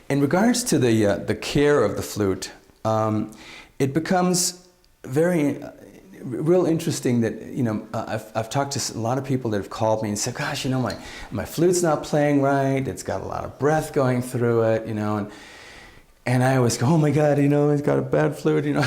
In regards to the care of the flute, it becomes very real interesting that, you know, I've talked to a lot of people that have called me and said, gosh, you know, my flute's not playing right, it's got a lot of breath going through it, you know, and I always go, oh my God, you know, it's got a bad flute, you know.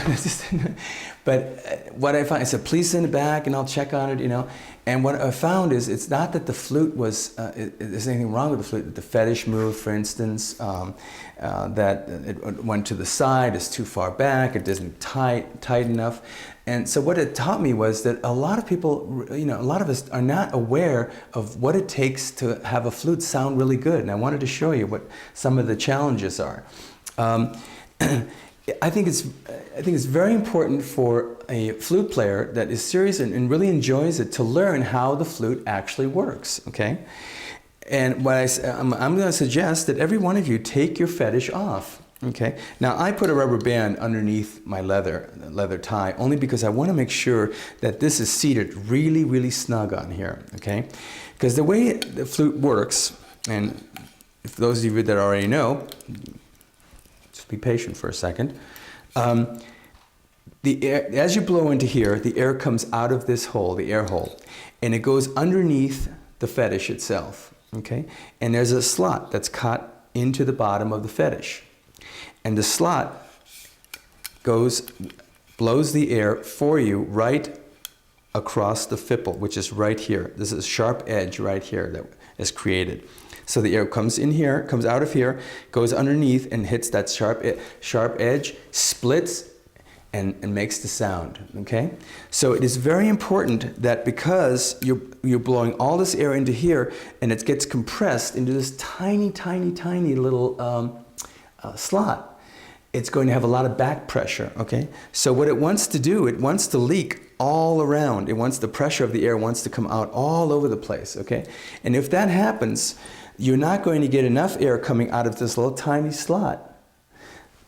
But what I find, I said, please send it back and I'll check on it, you know. And what I found is it's not that the flute was, there's anything wrong with the flute, that the fetish moved, for instance, that it went to the side, it's too far back, it isn't tight enough. And so what it taught me was that a lot of people, you know, a lot of us are not aware of what it takes to have a flute sound really good. And I wanted to show you what some of the challenges are. I think it's very important for a flute player that is serious and really enjoys it to learn how the flute actually works, okay? And what I'm going to suggest that every one of you take your fetish off, okay? Now, I put a rubber band underneath my leather tie only because I want to make sure that this is seated really, really snug on here, okay? Because the way the flute works, and if those of you that already know, be patient for a second. The air, as you blow into here, the air comes out of this hole, the air hole, and it goes underneath the fetish itself, okay? And there's a slot that's cut into the bottom of the fetish. And the slot blows the air for you right across the fipple, which is right here. This is a sharp edge right here that is created. So the air comes in here, comes out of here, goes underneath and hits that sharp edge, splits, and makes the sound, okay? So it is very important that because you're blowing all this air into here and it gets compressed into this tiny, tiny, tiny little slot, it's going to have a lot of back pressure, okay? So what it wants to do, it wants to leak all around. It wants the pressure of the air wants to come out all over the place, okay? And if that happens, you're not going to get enough air coming out of this little tiny slot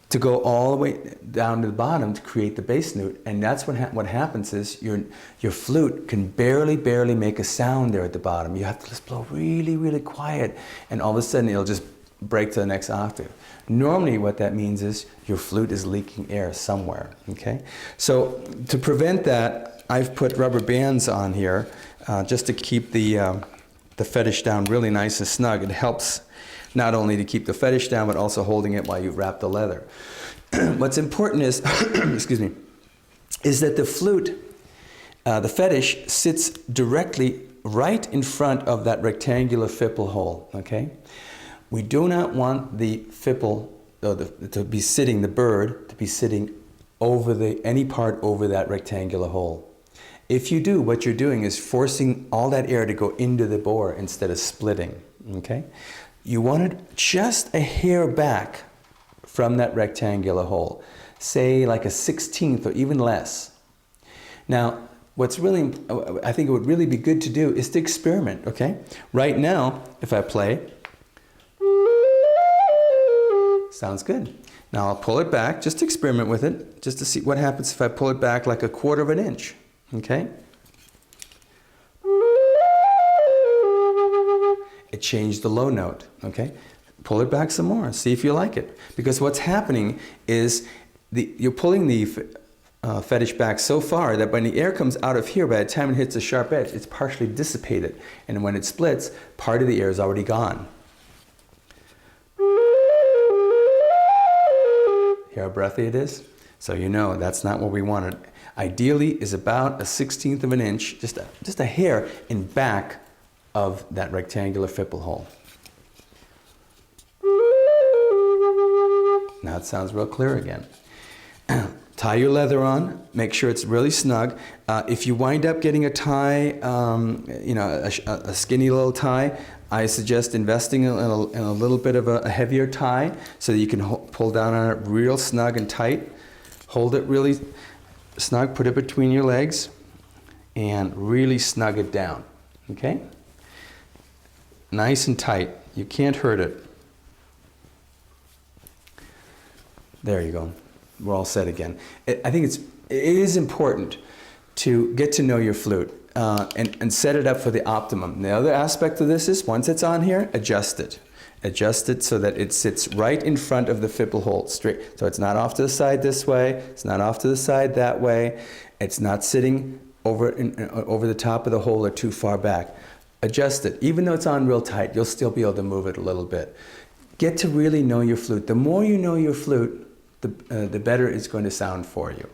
to go all the way down to the bottom to create the bass note. And that's what happens is your flute can barely make a sound there at the bottom. You have to just blow really, really quiet, and all of a sudden it'll just break to the next octave. Normally what that means is your flute is leaking air somewhere, okay? So to prevent that, I've put rubber bands on here just to keep the fetish down really nice and snug. It helps not only to keep the fetish down, but also holding it while you wrap the leather. What's important is, excuse me, is that the flute, the fetish sits directly right in front of that rectangular fipple hole, okay? We do not want the fipple to be sitting, the bird, to be sitting over any part over that rectangular hole. If you do, what you're doing is forcing all that air to go into the bore instead of splitting, okay? You want it just a hair back from that rectangular hole, say like a 1/16 or even less. Now, what's really, I think it would really be good to do is to experiment, okay? Right now, if I play, sounds good. Now I'll pull it back, just experiment with it, just to see what happens if I pull it back like 1/4 of an inch. Okay? It changed the low note, okay? Pull it back some more, see if you like it. Because what's happening is you're pulling the fetish back so far that when the air comes out of here, by the time it hits a sharp edge, it's partially dissipated. And when it splits, part of the air is already gone. Hear how breathy it is? So you know that's not what we wanted. Ideally is about a 1/16 of an inch, just a hair in back of that rectangular fipple hole. Now it sounds real clear again. Tie your leather on, make sure it's really snug. If you wind up getting a tie, you know, a skinny little tie, I suggest investing in a little bit of a heavier tie so that you can pull down on it real snug and tight. Hold it really snug, put it between your legs, and really snug it down, okay? Nice and tight. You can't hurt it. There you go. We're all set again. I think it is important to get to know your flute and set it up for the optimum. The other aspect of this is once it's on here, adjust it. Adjust it so that it sits right in front of the fipple hole, straight. So it's not off to the side this way, it's not off to the side that way, it's not sitting over the top of the hole or too far back. Adjust it. Even though it's on real tight, you'll still be able to move it a little bit. Get to really know your flute. The more you know your flute, the better it's going to sound for you.